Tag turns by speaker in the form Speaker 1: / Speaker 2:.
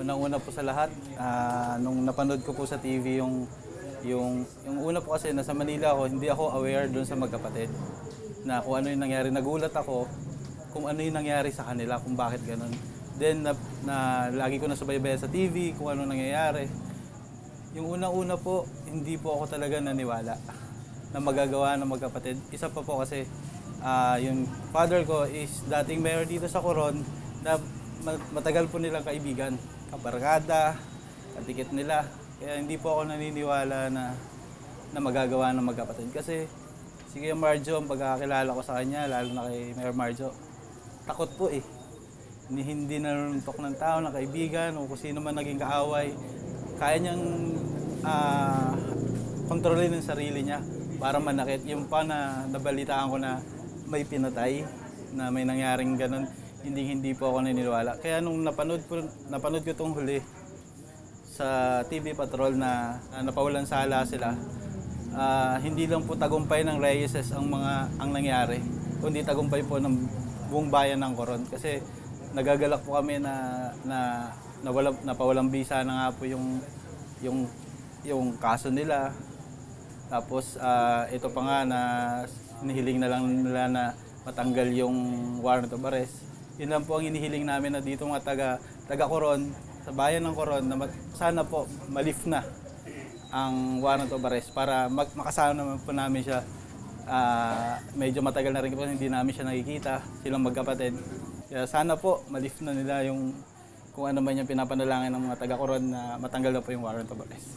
Speaker 1: Unang-una po sa lahat, nung napanood ko po sa TV yung una po kasi nasa Manila ako, hindi ako aware doon sa magkapatid na kung ano yung nangyari. Nagulat ako kung ano yung nangyari sa kanila, kung bakit ganun. Then lagi ko nasubaybayan sa TV kung ano nangyayari. Yung unang-una po, hindi po ako talaga naniwala na magagawa ng magkapatid. Isa pa po kasi yung father ko is dating mayor dito sa Coron na matagal po nilang kaibigan, kabarkada, katikit nila. Kaya hindi po ako naniniwala na magagawa ng magkapatid. Kasi si Kuya Marjo, ang pagkakakilala ko sa kanya, lalo na kay Mayor Marjo, takot po eh. Hindi nanununtok ng tao, ng kaibigan, o kung sino man naging kaaway. Kaya niyang kontrolin ang sarili niya para manakit. Yung pa na nabalitaan ko na may pinatay, na may nangyaring ganun, hindi po ako naniniwala. Kaya nung napanood ko itong huli sa TV Patrol na napawalan sala sila, hindi lang po tagumpay ng Reyeses ang nangyari, kundi tagumpay po ng buong bayan ng Coron. Kasi nagagalak po kami na napawalang bisa na nga po yung kaso nila. Tapos ito pa nga na hinihiling na lang nila na matanggal yung warrant of arrest. Yun lang po ang hinihiling namin na dito mga taga Coron, sa bayan ng Coron, na sana po ma-lift na ang warrant of arrest para makasama naman po namin siya. Medyo matagal na rin po hindi namin siya nakikita, silang magkapatid. Kaya sana po ma-lift na nila yung kung ano man yung pinapanalangin ng mga taga Coron na matanggal na po yung warrant of arrest.